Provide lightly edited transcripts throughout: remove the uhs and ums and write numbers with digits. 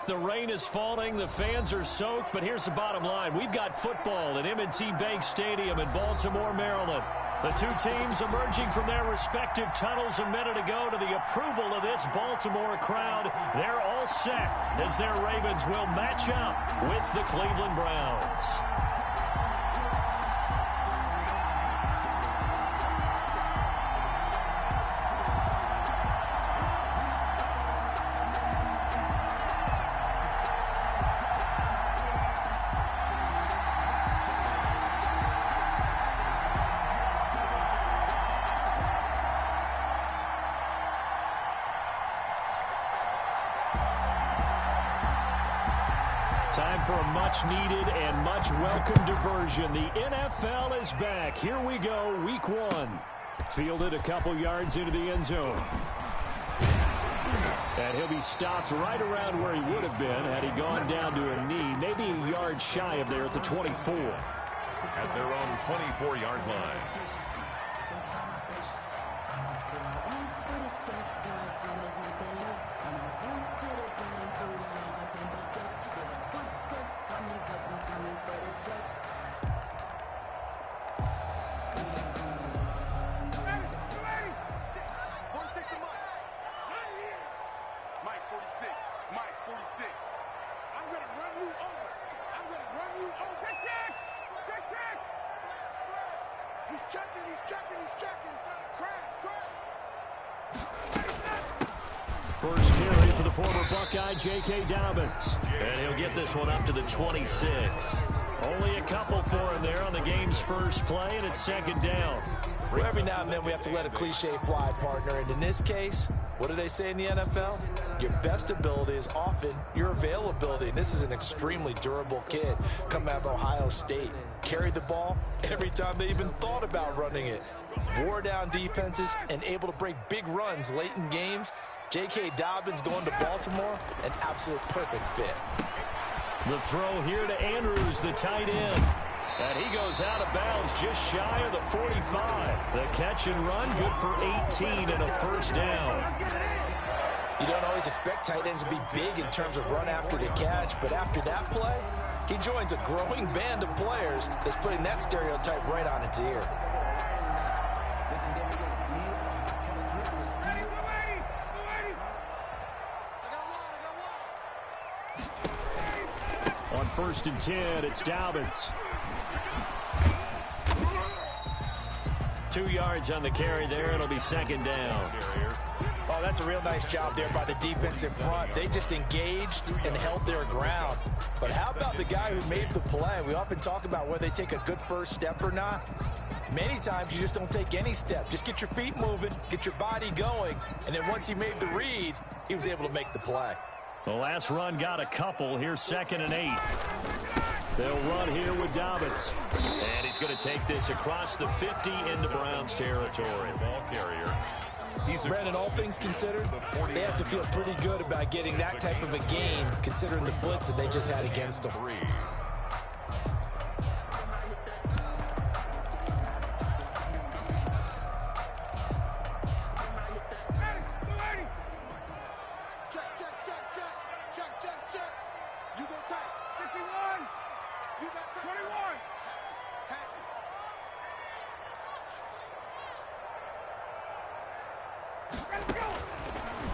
The rain is falling. The fans are soaked. But here's the bottom line. We've got football at M&T Bank Stadium in Baltimore, Maryland. The two teams emerging from their respective tunnels a minute ago to the approval of this Baltimore crowd. They're all set as their Ravens will match up with the Cleveland Browns. Time for a much-needed and much-welcome diversion. The NFL is back. Here we go, Week 1. Fielded a couple yards into the end zone. And he'll be stopped right around where he would have been had he gone down to a knee, maybe a yard shy of there at the 24. At their own 24-yard line. First carry for the former Buckeye, J.K. Dobbins. And he'll get this one up to the 26. Only a couple for him there on the game's first play, and it's second down. Well, every now and then we have to let a cliche fly, partner. And in this case, what do they say in the NFL? Your best ability is often your availability. And this is an extremely durable kid coming out of Ohio State. Carried the ball every time they even thought about running it. Wore down defenses and able to break big runs late in games. J.K. Dobbins going to Baltimore, an absolute perfect fit. The throw here to Andrews, the tight end. And he goes out of bounds just shy of the 45. The catch and run, good for 18 and a first down. You don't always expect tight ends to be big in terms of run after the catch, but after that play, he joins a growing band of players that's putting that stereotype right on its ear. On 1st and 10, it's Dobbins. 2 yards on the carry there. It'll be second down. Oh, that's a real nice job there by the defense in front. They just engaged and held their ground. But how about the guy who made the play? We often talk about whether they take a good first step or not. Many times you just don't take any step. Just get your feet moving, get your body going, and then once he made the read, he was able to make the play. The last run got a couple. Here's 2nd and 8. They'll run here with Dobbins. And he's going to take this across the 50 into Browns territory. Ball carrier. Brandon, all things considered, they have to feel pretty good about getting that type of a gain, considering the blitz that they just had against them.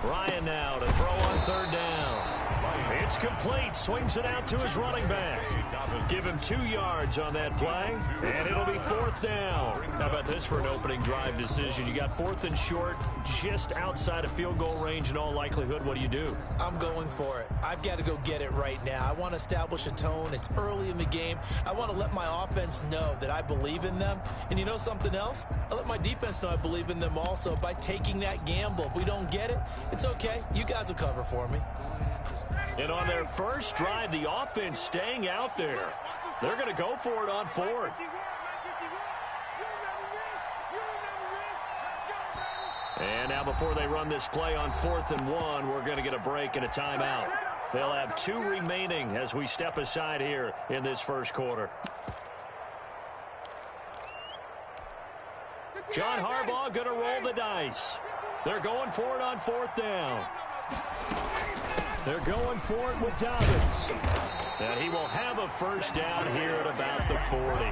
Ryan now to throw on 3rd down. It's complete. Swings it out to his running back. Give him 2 yards on that play, and it'll be 4th down. How about this for an opening drive decision? You got 4th and short, just outside of field goal range in all likelihood. What do you do? I'm going for it. I've got to go get it right now. I want to establish a tone. It's early in the game. I want to let my offense know that I believe in them. And you know something else? I let my defense know I believe in them also by taking that gamble. If we don't get it, it's okay. You guys will cover for me. And on their first drive, the offense staying out there. They're going to go for it on 4th. And now before they run this play on 4th and 1, we're going to get a break and a timeout. They'll have 2 remaining as we step aside here in this first quarter. John Harbaugh going to roll the dice. They're going for it on 4th down. They're going for it with Dobbins. And he will have a first down here at about the 40.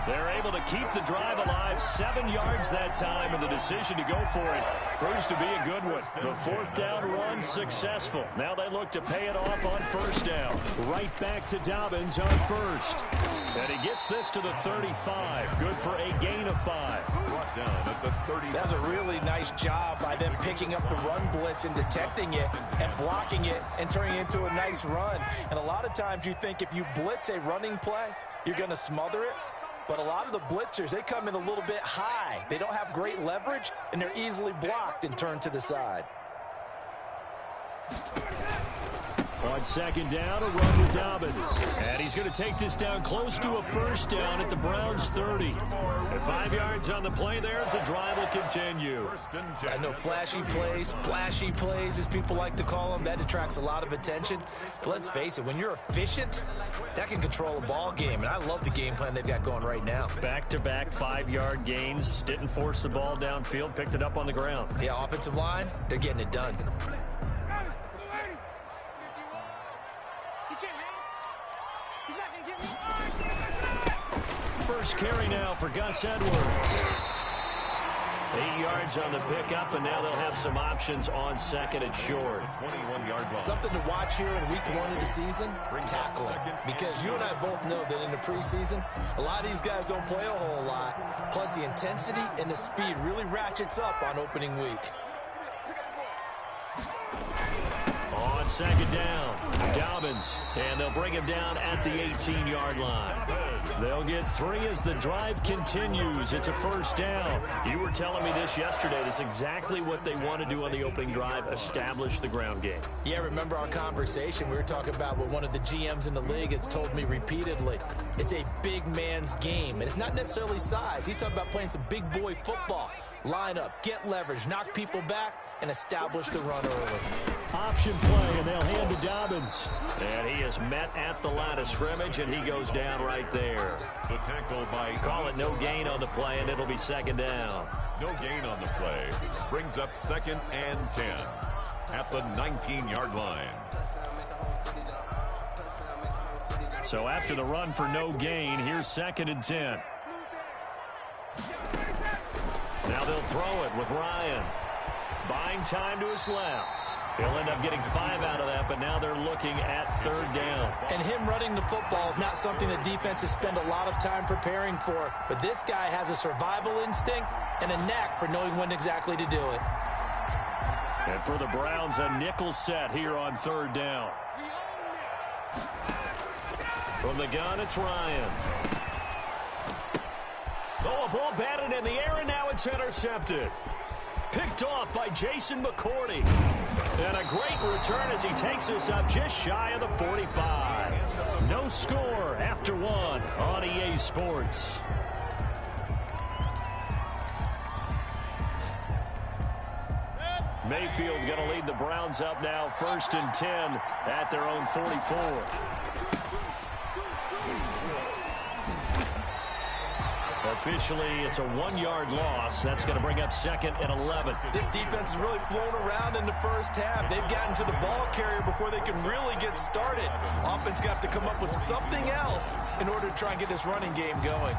They're able to keep the drive alive, 7 yards that time, and the decision to go for it proves to be a good one. The 4th down run successful. Now they look to pay it off on first down. Right back to Dobbins on first. And he gets this to the 35. Good for a gain of 5. Brought down at the 30. That's a really nice job by them picking up the run blitz and detecting it and blocking it and turning it into a nice run. And a lot of times you think if you blitz a running play, you're going to smother it. But a lot of the blitzers, they come in a little bit high. They don't have great leverage, and they're easily blocked and turned to the side. On second down, a run with Dobbins. And he's going to take this down close to a first down at the Browns' 30. And 5 yards on the play there as the drive will continue. I know flashy plays, splashy plays, as people like to call them, that attracts a lot of attention. But let's face it, when you're efficient, that can control a ball game. And I love the game plan they've got going right now. Back-to-back 5-yard gains. Didn't force the ball downfield. Picked it up on the ground. Yeah, offensive line, they're getting it done. First carry now for Gus Edwards. 8 yards on the pickup, and now they'll have some options on second and short. 21-yard line. Something to watch here in week 1 of the season, tackling. Because you and I both know that in the preseason, a lot of these guys don't play a whole lot. Plus, the intensity and the speed really ratchets up on opening week. On second down, Dobbins, and they'll bring him down at the 18-yard line. They'll get 3 as the drive continues. It's a first down. You were telling me this yesterday. This is exactly what they want to do on the opening drive, establish the ground game. Yeah, remember our conversation? We were talking about what one of the GMs in the league has told me repeatedly. It's a big man's game, and it's not necessarily size. He's talking about playing some big boy football. Line up, get leverage, knock people back, and establish the run early. Option play, and they'll hand to Dobbins. And he is met at the line of scrimmage, and he goes down right there. The tackle by... Call it no gain on the play, and it'll be second down. No gain on the play. Brings up 2nd and 10 at the 19-yard line. So after the run for no gain, here's 2nd and 10. Now they'll throw it with Ryan. Buying time to his left. He'll end up getting 5 out of that, but now they're looking at 3rd down. And him running the football is not something that defenses spend a lot of time preparing for. But this guy has a survival instinct and a knack for knowing when exactly to do it. And for the Browns, a nickel set here on 3rd down. From the gun, it's Ryan. Oh, a ball batted in the air, and now it's intercepted. Picked off by Jason McCourty. And a great return as he takes us up just shy of the 45. No score after 1 on EA Sports. Mayfield going to lead the Browns up now, 1st and 10 at their own 44. Officially, it's a 1-yard loss. That's going to bring up 2nd and 11. This defense is really flown around in the first half. They've gotten to the ball carrier before they can really get started. Offense got to come up with something else in order to try and get this running game going.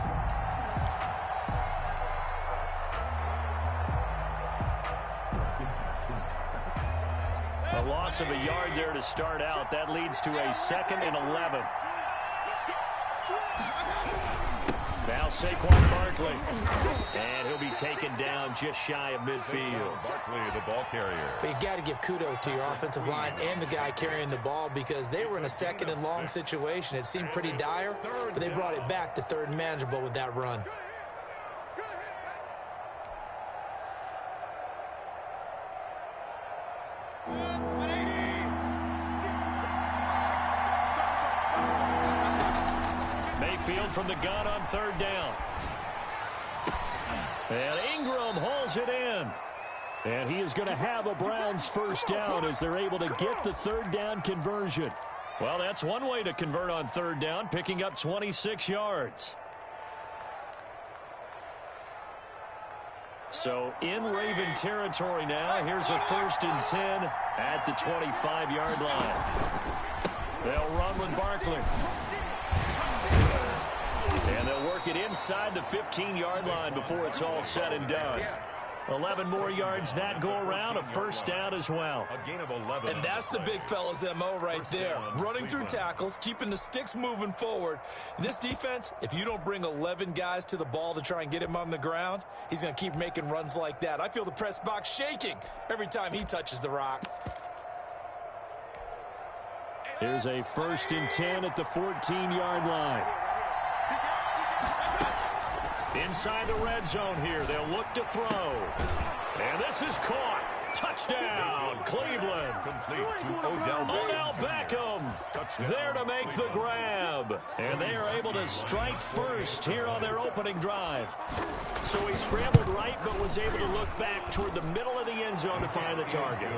A loss of a yard there to start out. That leads to a 2nd and 11. Now Saquon Barkley. And he'll be taken down just shy of midfield. Barkley, the ball carrier. But you got to give kudos to your offensive line and the guy carrying the ball because they were in a 2nd and long situation. It seemed pretty dire, but they brought it back to 3rd and manageable with that run. Mayfield from the gun on 3rd down. And Ingram hauls it in. And he is going to have a Browns first down as they're able to get the 3rd down conversion. Well, that's one way to convert on 3rd down, picking up 26 yards. So in Raven territory now. Here's a 1st and 10 at the 25-yard line. They'll run with Barkley. And they'll work it inside the 15-yard line before it's all said and done. 11 more yards that go around, a 1st down as well. A gain of 11. And that's the big fella's MO right there. Running through tackles, keeping the sticks moving forward. This defense, if you don't bring 11 guys to the ball to try and get him on the ground, he's going to keep making runs like that. I feel the press box shaking every time he touches the rock. Here's a 1st and 10 at the 14-yard line. Inside the red zone here, they'll look to throw. And this is caught. Touchdown, Cleveland. Complete to Odell Beckham there to make the grab. And they are able to strike first here on their opening drive. So he scrambled right, but was able to look back toward the middle of the end zone to find the target.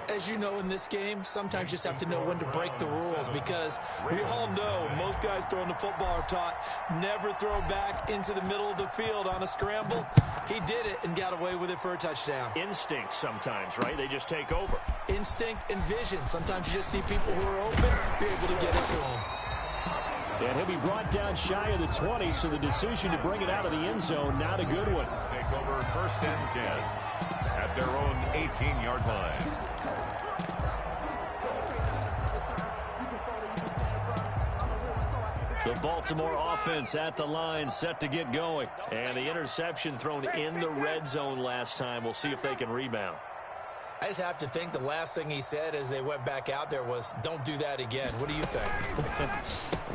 As you know, in this game, sometimes you just have to know when to break the rules, because we all know most guys throwing the football are taught never throw back into the middle of the field on a scramble. He did it and got away with it for a touchdown. Instinct sometimes, right? They just take over. Instinct and vision. Sometimes you just see people who are open, be able to get it to them. And he'll be brought down shy of the 20, so the decision to bring it out of the end zone, not a good one. Take over 1st and 10 at their own 18-yard line. The Baltimore offense at the line, set to get going. And the interception thrown in the red zone last time. We'll see if they can rebound. I just have to think the last thing he said as they went back out there was, don't do that again. What do you think?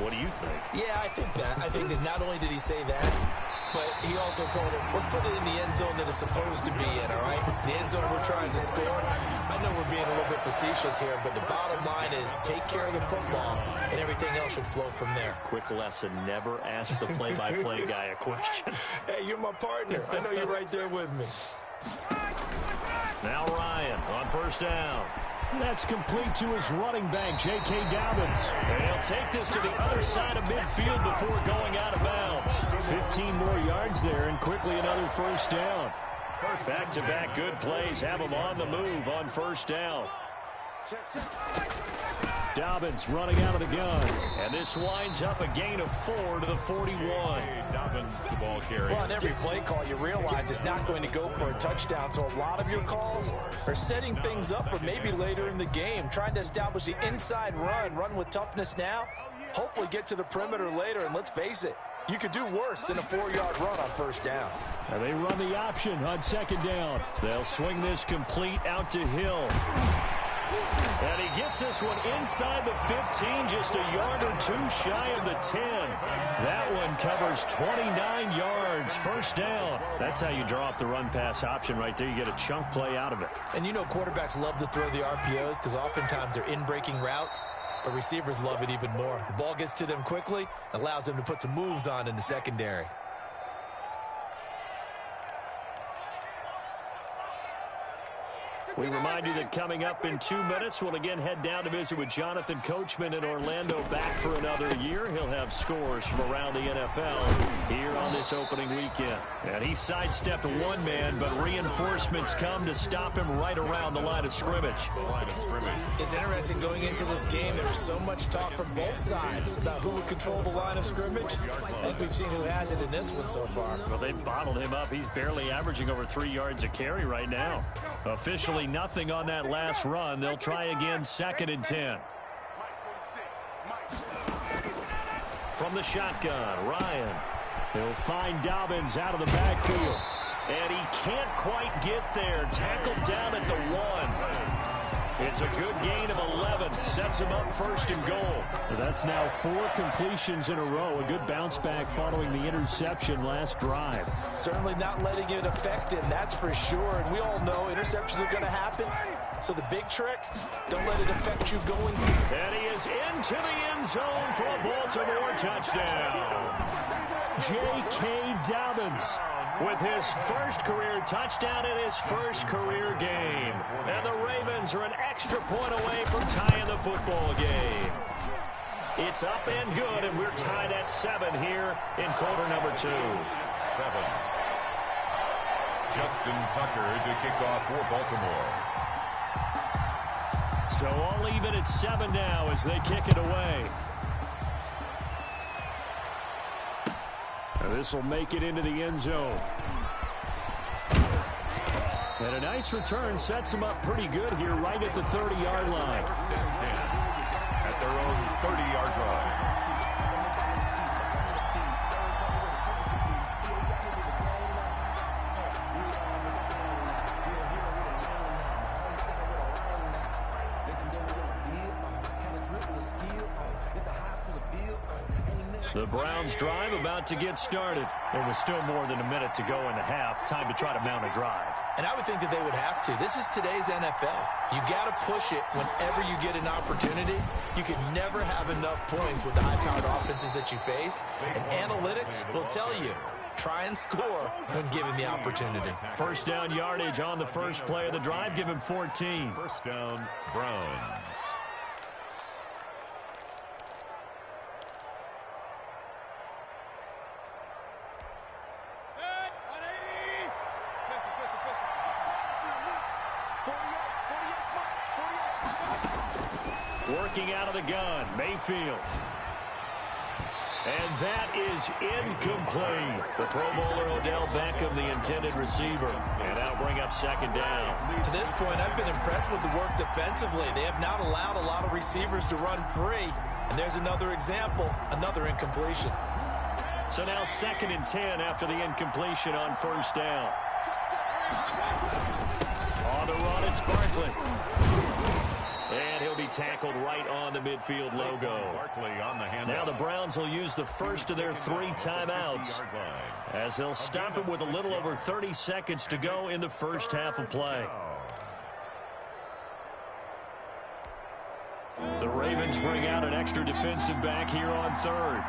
What do you think? Yeah, I think that. I think that not only did he say that, but he also told him, let's put it in the end zone that it's supposed to be in, all right? The end zone we're trying to score. I know we're being a little bit facetious here, but the bottom line is take care of the football, and everything else should flow from there. Quick lesson, never ask the play-by-play guy a question. Hey, you're my partner. I know you're right there with me. Now Ryan on 1st down. That's complete to his running back, J.K. Dobbins. And he'll take this to the other side of midfield before going out of bounds. 15 more yards there, and quickly another 1st down. Back-to-back good plays have him on the move on 1st down. Dobbins running out of the gun. And this winds up a gain of 4 to the 41. Dobbins, the ball carrier. Well, on every play call, you realize it's not going to go for a touchdown. So a lot of your calls are setting things up for maybe later in the game, trying to establish the inside run with toughness now, hopefully get to the perimeter later. And let's face it, you could do worse than a 4-yard run on 1st down. And they run the option on 2nd down. They'll swing this complete out to Hill. And he gets this one inside the 15, just a yard or two shy of the 10. That one covers 29 yards, 1st down. That's how you draw up the run-pass option right there. You get a chunk play out of it. And you know quarterbacks love to throw the RPOs because oftentimes they're in-breaking routes, but receivers love it even more. The ball gets to them quickly, allows them to put some moves on in the secondary. We remind you that coming up in 2 minutes, we'll again head down to visit with Jonathan Coachman in Orlando, back for another year. He'll have scores from around the NFL here on this opening weekend. And he sidestepped one man, but reinforcements come to stop him right around the line of scrimmage. It's interesting going into this game. There was so much talk from both sides about who would control the line of scrimmage. I think we've seen who has it in this one so far. Well, they bottled him up. He's barely averaging over 3 yards a carry right now. Officially nothing on that last run. They'll try again, 2nd and 10. From the shotgun, Ryan. He'll find Dobbins out of the backfield. And he can't quite get there. Tackled down at the 1. It's a good gain of 11. Sets him up 1st and goal. That's now 4 completions in a row. A good bounce back following the interception last drive. Certainly not letting it affect him, that's for sure. And we all know interceptions are going to happen. So the big trick, don't let it affect you going. And he is into the end zone for a Baltimore touchdown. J.K. Dobbins with his 1st career touchdown in his 1st career game. And the Ravens are an extra point away from tying the football game. It's up and good, and we're tied at 7 here in quarter number 2. 7. Justin Tucker to kick off for Baltimore. So all even at 7 now as they kick it away. This will make it into the end zone. And a nice return sets them up pretty good here right at the 30-yard line. At their own 30-yard line. The Browns drive about to get started. There was still more than a minute to go in the half. Time to try to mount a drive. And I would think that they would have to. This is today's NFL. You got to push it whenever you get an opportunity. You can never have enough points with the high-powered offenses that you face. And analytics will tell you, try and score when given the opportunity. First down yardage on the first play of the drive. Give him 14. First down, Browns. Working out of the gun, Mayfield. And that is incomplete. The Pro Bowler Odell Beckham, the intended receiver. And that'll bring up second down. To this point, I've been impressed with the work defensively. They have not allowed a lot of receivers to run free. And there's another example, another incompletion. So now 2nd and 10 after the incompletion on first down. On the run, it's Barkley. And he'll be tackled right on the midfield logo. Now the Browns will use the first of their 3 timeouts as they'll stop it with a little over 30 seconds to go in the first half of play. The Ravens bring out an extra defensive back here on 3rd.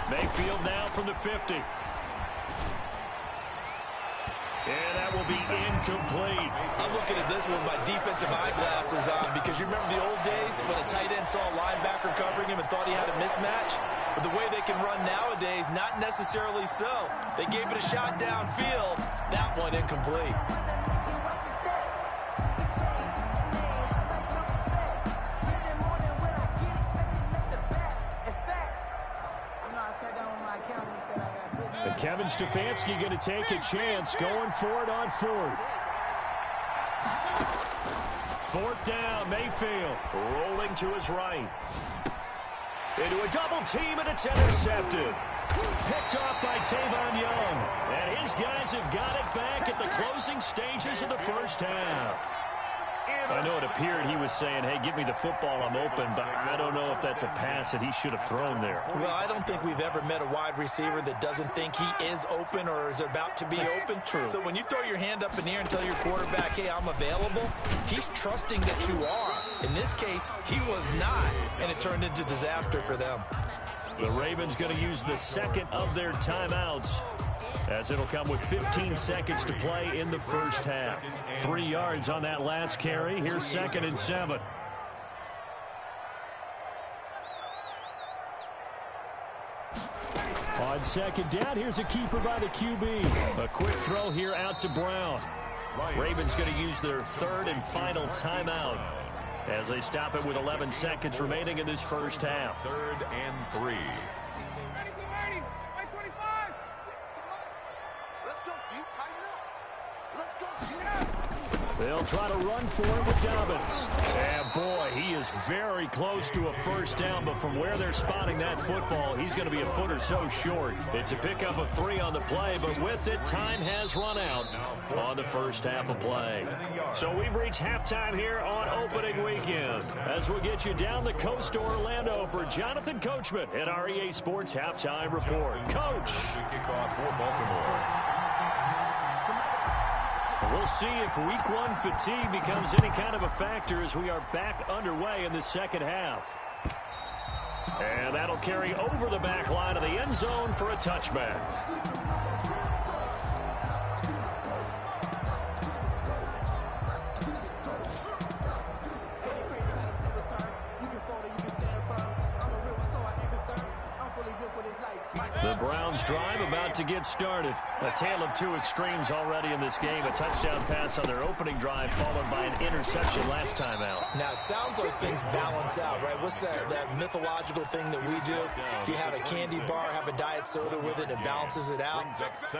Mayfield now from the 50. And that will be incomplete. I'm looking at this with my defensive eyeglasses on because you remember the old days when a tight end saw a linebacker covering him and thought he had a mismatch? But the way they can run nowadays, not necessarily so. They gave it a shot downfield. That one incomplete. Kevin Stefanski going to take a chance going for it on 4th. 4th down, Mayfield rolling to his right. Into a double team, and it's intercepted. Picked off by Tavon Young. And his guys have got it back at the closing stages of the first half. I know it appeared he was saying, hey, give me the football, I'm open, but I don't know if that's a pass that he should have thrown there. Well, I don't think we've ever met a wide receiver that doesn't think he is open or is about to be open. True. So when you throw your hand up in the air and tell your quarterback, hey, I'm available, he's trusting that you are. In this case, he was not, and it turned into disaster for them. The Ravens going to use the 2nd of their timeouts, as it'll come with 15 seconds to play in the first half. 3 yards on that last carry. Here's 2nd and 7. On 2nd down, here's a keeper by the QB. A quick throw here out to Brown. Ravens going to use their 3rd and final timeout as they stop it with 11 seconds remaining in this first half. 3rd and 3. They'll try to run for him with Dobbins. And boy, he is very close to a first down, but from where they're spotting that football, he's going to be a foot or so short. It's a pickup of 3 on the play, but with it, time has run out on the first half of play. So we've reached halftime here on opening weekend, as we'll get you down the coast to Orlando for Jonathan Coachman at our EA Sports Halftime Report. Coach. Kickoff for Baltimore. We'll see if week 1 fatigue becomes any kind of a factor as we are back underway in the second half. And that'll carry over the back line of the end zone for a touchback. Browns drive about to get started. A tale of two extremes already in this game. A touchdown pass on their opening drive followed by an interception last time out. Now, it sounds like things balance out, right? What's that mythological thing that we do? If you have a candy bar, have a diet soda with it, it balances it out.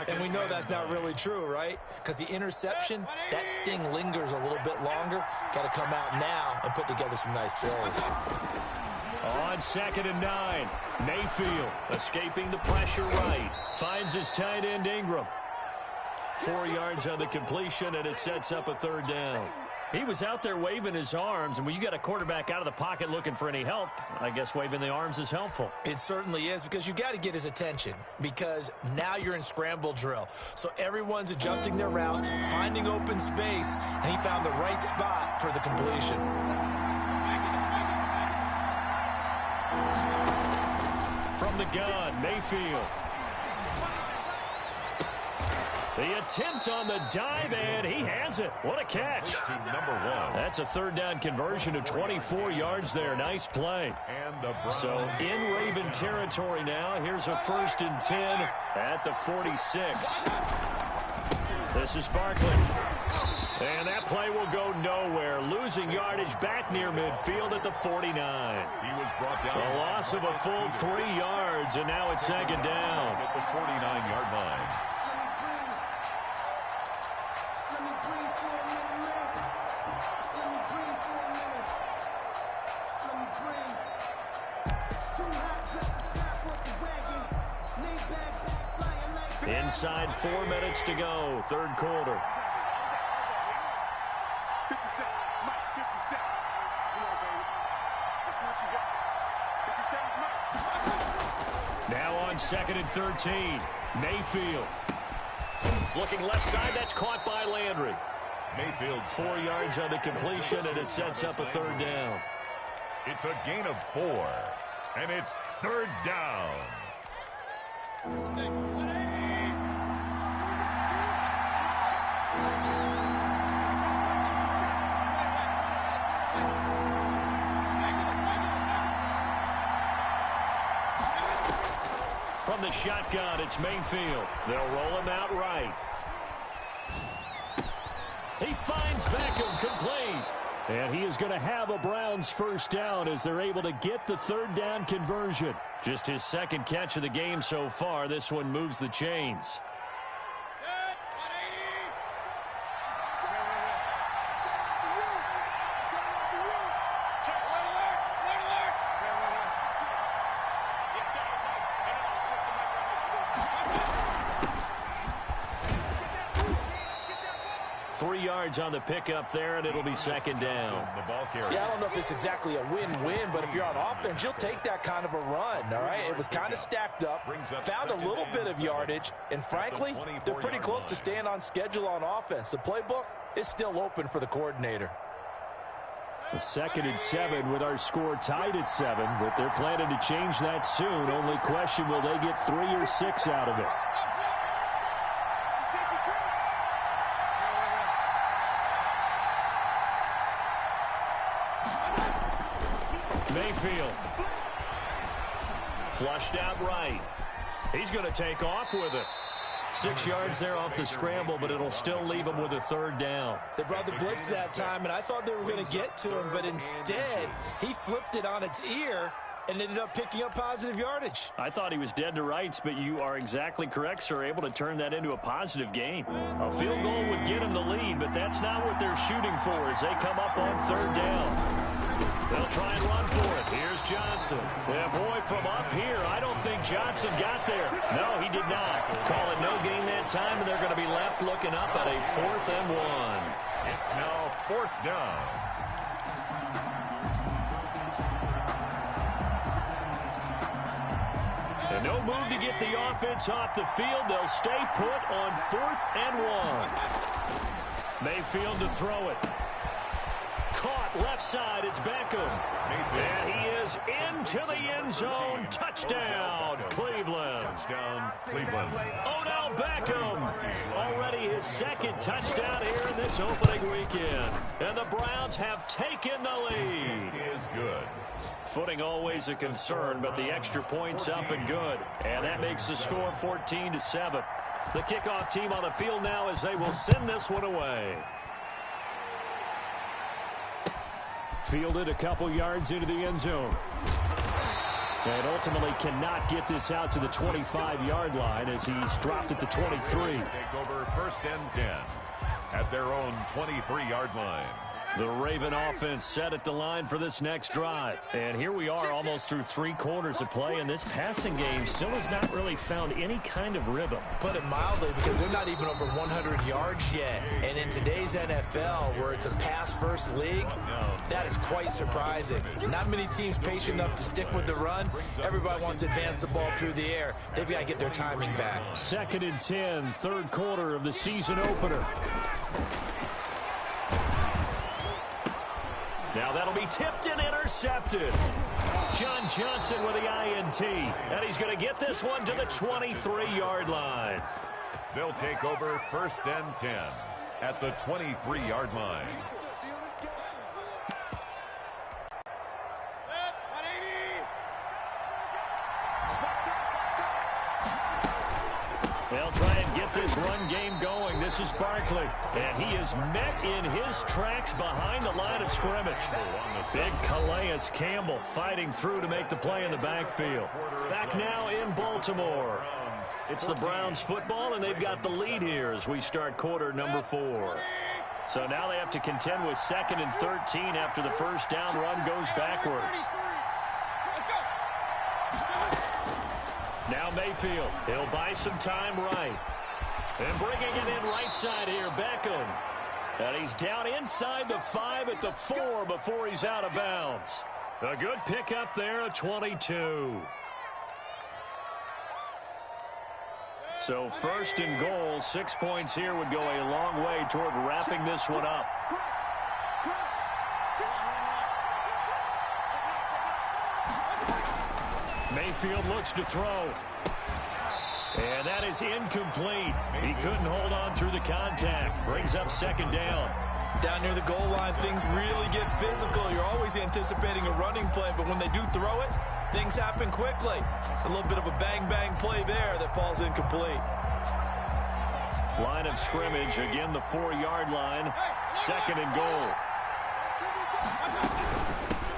And we know that's not really true, right? Because the interception, that sting lingers a little bit longer. Got to come out now and put together some nice plays. On 2nd and 9, Mayfield escaping the pressure right. Finds his tight end Ingram. 4 yards on the completion, and it sets up a 3rd down. He was out there waving his arms, and when you got a quarterback out of the pocket looking for any help, I guess waving the arms is helpful. It certainly is, because you got to get his attention, because now you're in scramble drill. So everyone's adjusting their routes, finding open space, and he found the right spot for the completion. From the gun, Mayfield. The attempt on the dive, and he has it. What a catch. To number 1. That's a 3rd down conversion of 24 yards there. Nice play. So in Raven territory now. Here's a 1st and 10 at the 46. This is Barkley. And that play will go nowhere. Losing yardage back near midfield at the 49. He was brought down. A loss of a full 3 yards, and now it's 2nd down. At the 49-yard line. Inside 4 minutes to go, 3rd quarter. 50 Cent. Mike, 50 Cent. Come on, baby. Let's see what you got. 50 Cent, Mike. Now on 2nd and 13. Mayfield. Looking left side, that's caught by Landry. Mayfield 4 yards on the completion, and it sets up a 3rd down. It's a gain of 4, and it's 3rd down. From the shotgun, it's Mayfield. They'll roll him out right. He finds Beckham complete. And he is going to have a Browns 1st down as they're able to get the 3rd down conversion. Just his 2nd catch of the game so far. This one moves the chains. On the pickup there, and it'll be 2nd down. Yeah, I don't know if it's exactly a win-win, but if you're on offense, you'll take that kind of a run, all right? It was kind of stacked up, found a little bit of yardage, and frankly, they're pretty close to staying on schedule on offense. The playbook is still open for the coordinator. A 2nd and 7 with our score tied at 7, but they're planning to change that soon. Only question, will they get 3 or 6 out of it? Mayfield. Flushed out right. He's going to take off with it. 6 yards there off the scramble, but it'll still leave him with a 3rd down. They brought the blitz that time, and I thought they were going to get to him, but instead, he flipped it on its ear and ended up picking up positive yardage. I thought he was dead to rights, but you are exactly correct, sir. Able to turn that into a positive gain. A field goal would get him the lead, but that's not what they're shooting for as they come up on 3rd down. They'll try and run for it. Here's Johnson. Yeah, boy, from up here, I don't think Johnson got there. No, he did not. Call it no gain that time, and they're going to be left looking up at a 4th and 1. It's now 4th down. And no move to get the offense off the field. They'll stay put on 4th and 1. Mayfield to throw it. Caught left side, it's Beckham. And he is into the end zone. Touchdown, Cleveland. Touchdown, Cleveland. Odell Beckham. Already his 2nd touchdown here in this opening weekend. And the Browns have taken the lead. He is good. Footing always a concern, but the extra point's up and good. And that makes the score 14-7. The kickoff team on the field now as they will send this one away. Fielded a couple yards into the end zone. And ultimately cannot get this out to the 25-yard line as he's dropped at the 23. Take over 1st and 10 at their own 23-yard line. The Raven offense set at the line for this next drive. And here we are almost through 3 quarters of play, and this passing game still has not really found any kind of rhythm. Put it mildly, because they're not even over 100 yards yet. And in today's NFL, where it's a pass-first league, that is quite surprising. Not many teams patient enough to stick with the run. Everybody wants to advance the ball through the air. They've got to get their timing back. 2nd and 10, 3rd quarter of the season opener. Now that'll be tipped and intercepted. John Johnson with the INT. And he's going to get this one to the 23-yard line. They'll take over 1st and 10 at the 23-yard line. They'll try and get this run game going. This is Barkley. And he is met in his tracks behind the line of scrimmage. Big Calais Campbell fighting through to make the play in the backfield. Back now in Baltimore. It's the Browns football, and they've got the lead here as we start quarter number 4. So now they have to contend with 2nd and 13 after the first down run goes backwards. Now Mayfield, he'll buy some time right. And bringing it in right side here, Beckham. And he's down inside the 5 at the 4 before he's out of bounds. A good pickup there, a 22. So 1st and goal, 6 points here would go a long way toward wrapping this one up. Mayfield looks to throw. And that is incomplete. He couldn't hold on through the contact. Brings up 2nd down. Down near the goal line, things really get physical. You're always anticipating a running play, but when they do throw it, things happen quickly. A little bit of a bang-bang play there that falls incomplete. Line of scrimmage, again the 4-yard line. 2nd and goal.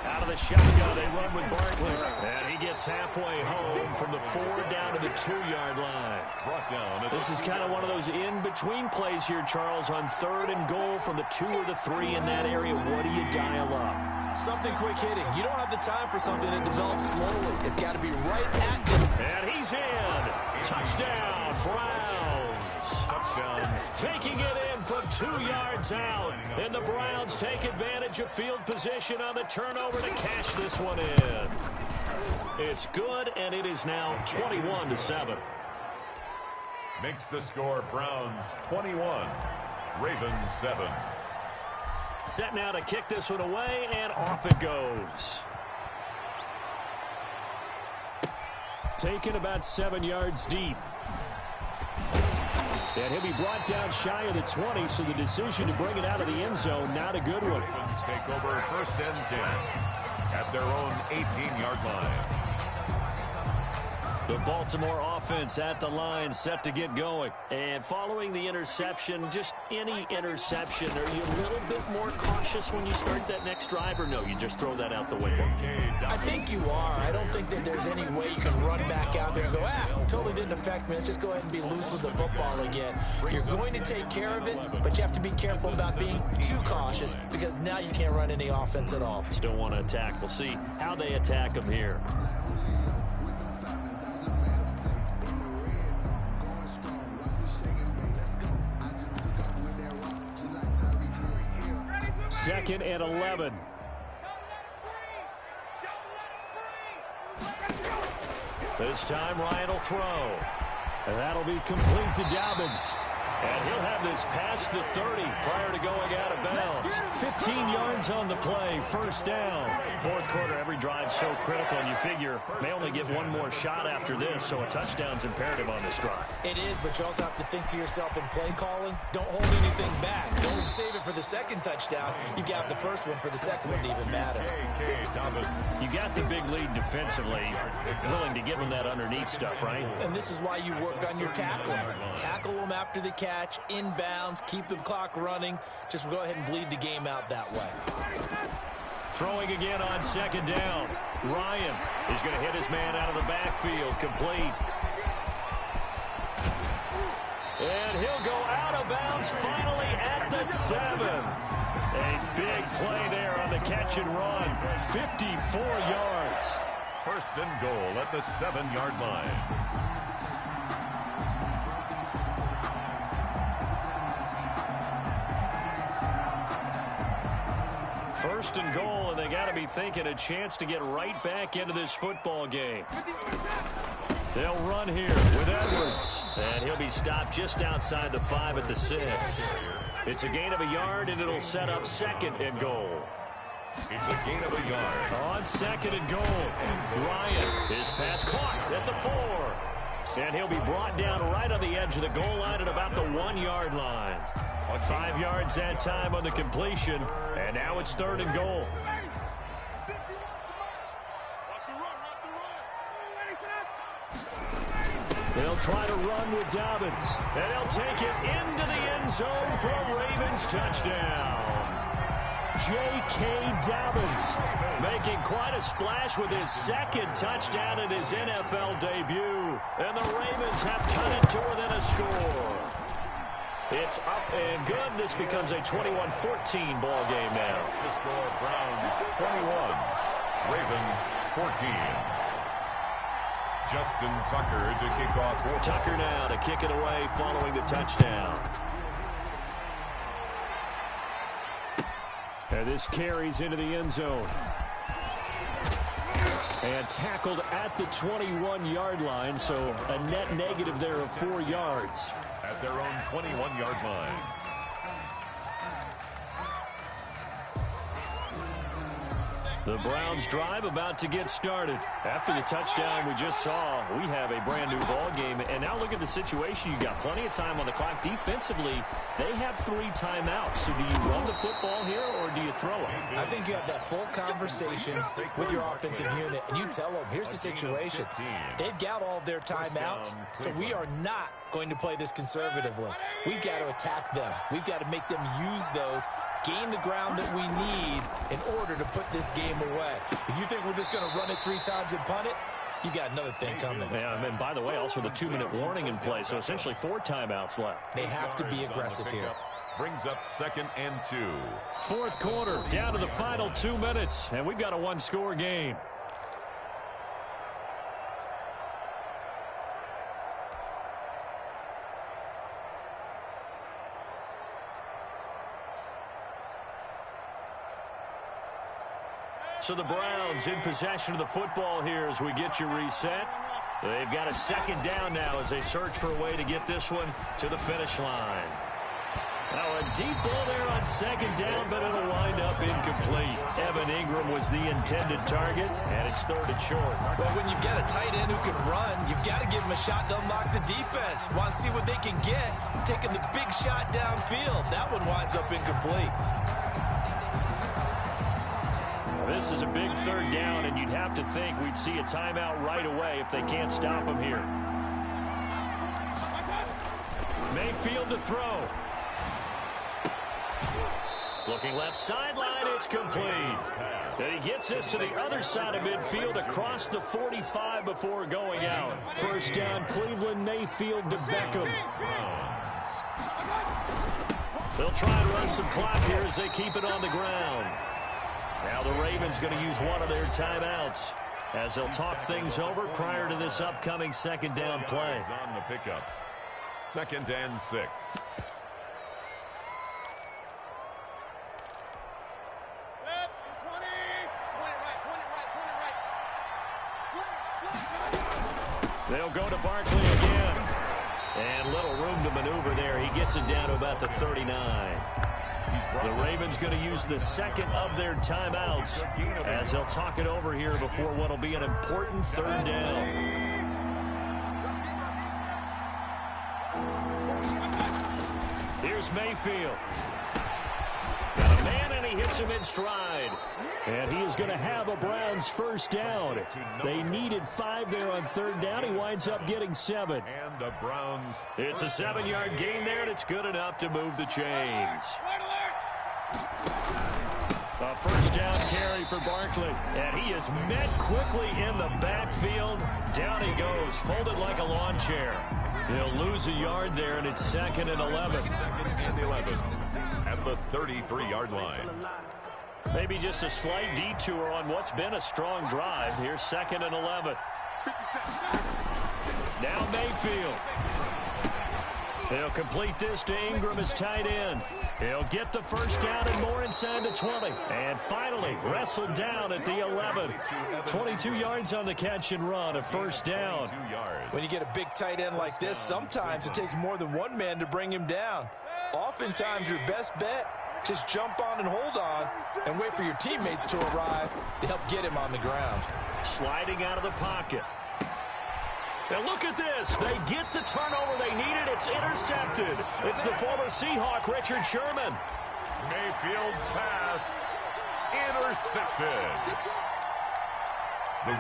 Out of the shotgun, they run with Barkley. And he gets halfway home from the 4 down to the 2-yard line. This is kind of one of those in-between plays here, Charles, on 3rd and goal from the 2 or the 3 in that area. What do you dial up? Something quick hitting. You don't have the time for something that develops slowly. It's got to be right at you. And he's in. Touchdown, Browns. Touchdown. Taking it in from 2 yards out. And the Browns take advantage of field position on the turnover to cash this one in. It's good, and it is now 21-7. Makes the score Browns 21, Ravens 7. Set now to kick this one away, and off it goes. Taken about 7 yards deep. And he'll be brought down shy of the 20, so the decision to bring it out of the end zone, not a good one. Ravens take over 1st and 10 at their own 18-yard line. The Baltimore offense at the line, set to get going. And following the interception, just any interception, are you a little bit more cautious when you start that next drive, or no, you just throw that out the window? I think you are. I don't think that there's any way you can run back out there and go, totally didn't affect me. Let's just go ahead and be loose with the football again. You're going to take care of it, but you have to be careful about being too cautious, because now you can't run any offense at all. Still want to attack. We'll see how they attack them here. Second and 11. This time Ryan will throw. And that'll be complete to Dobbins. And he'll have this past the 30 prior to going out of bounds. 15 yards on the play, first down. Fourth quarter, every drive so critical, and you figure may only get one more shot after this, so a touchdown's imperative on this drive. It is, but you also have to think to yourself in play calling, don't hold anything back. Don't save it for the second touchdown. You got the first one for the second one to even matter. You got the big lead defensively, willing to give them that underneath stuff, right? And this is why you work on your tackling. Tackle them after the catch, inbounds, keep the clock running. Just go ahead and bleed the game out that way. Throwing again on second down. Ryan is going to hit his man out of the backfield, complete. And he'll go out of bounds finally at the 7. A big play there on the catch and run. 54 yards. First and goal at the 7-yard line. First and goal, and they got to be thinking a chance to get right back into this football game. They'll run here with Edwards, and he'll be stopped just outside the 5 at the 6. It's a gain of a yard, and it'll set up second and goal. It's a gain of a yard. On second and goal, Ryan, his pass caught at the 4. And he'll be brought down right on the edge of the goal line at about the 1-yard line. 5 yards that time on the completion, and now it's third and goal. They'll try to run with Dobbins, and they'll take it into the end zone for a Ravens touchdown. J.K. Dobbins making quite a splash with his second touchdown in his NFL debut, and the Ravens have cut it to within a score. It's up and good. This becomes a 21-14 ball game now. The score, Browns 21, Ravens 14. Justin Tucker to kick off. Tucker now to kick it away following the touchdown. And this carries into the end zone. And tackled at the 21-yard line, so a net negative there of 4 yards. At their own 21-yard line. The Browns drive about to get started. After the touchdown we just saw, we have a brand new ball game. And now look at the situation. You got plenty of time on the clock. Defensively, they have 3 timeouts. So do you run the football here or do you throw it? I think you have that full conversation with your offensive unit, and you tell them, here's the situation. They've got all their timeouts, so we are not going to play this conservatively. We've got to attack them. We've got to make them use those, gain the ground that we need in order to put this game away. If you think we're just going to run it 3 times and punt it, you got another thing coming. Yeah, and by the way, also the 2-minute warning in play, so essentially 4 timeouts left. They have to be aggressive here. Brings up second and 2. Fourth quarter, down to the final 2 minutes, and we've got a 1-score game. So the Browns in possession of the football here as we get you reset. They've got a second down now as they search for a way to get this one to the finish line. Now a deep ball there on second down, but it'll wind up incomplete. Evan Ingram was the intended target, and it's third and short. Well, when you've got a tight end who can run, you've got to give him a shot to unlock the defense. Want to see what they can get, taking the big shot downfield. That one winds up incomplete. This is a big third down, and you'd have to think we'd see a timeout right away if they can't stop him here. Mayfield to throw. Looking left sideline, it's complete. And he gets this to the other side of midfield across the 45 before going out. First down, Cleveland, Mayfield to Beckham. They'll try and run some clock here as they keep it on the ground. Now the Ravens going to use one of their timeouts as they'll talk things over prior to this upcoming second down play. On the pickup. Second and 6. They'll go to Barkley again. And little room to maneuver there. He gets it down to about the 39. The Ravens going to use the second of their timeouts as they'll talk it over here before what will be an important third down. Here's Mayfield. Got a man, and he hits him in stride. And he is going to have a Browns first down. They needed 5 there on third down. He winds up getting 7. And the Browns. It's a 7-yard gain there, and it's good enough to move the chains. A first down carry for Barkley. And he is met quickly in the backfield. Down he goes, folded like a lawn chair. He'll lose a yard there, and it's 2nd and 11. 2nd and 11 at the 33-yard line. Maybe just a slight detour on what's been a strong drive. Here's 2nd and 11. Now Mayfield. They'll complete this to Ingram as tight end. He'll get the first down and more inside the 20. And finally wrestled down at the 11. 22 yards on the catch and run, a first down. When you get a big tight end like this, sometimes it takes more than one man to bring him down. Oftentimes your best bet, just jump on and hold on and wait for your teammates to arrive to help get him on the ground. Sliding out of the pocket. And look at this. They get the turnover they needed. It's intercepted. It's the former Seahawk, Richard Sherman. Mayfield's pass intercepted. The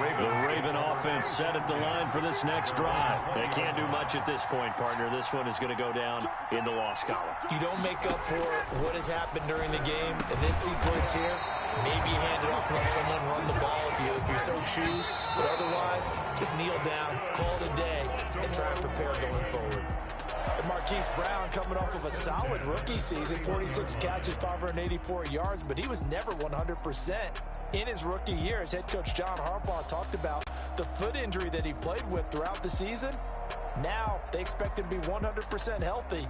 Raven offense set at the line for this next drive. They can't do much at this point, partner. This one is going to go down in the loss column. You don't make up for what has happened during the game in this sequence here. Maybe hand it off and let someone run the ball if you so choose. But otherwise, just kneel down, call it a day, and try and prepare going forward. And Marquise Brown coming off of a solid rookie season, 46 catches, 584 yards, but he was never 100% in his rookie year. As head coach John Harbaugh talked about the foot injury that he played with throughout the season. Now they expect him to be 100% healthy.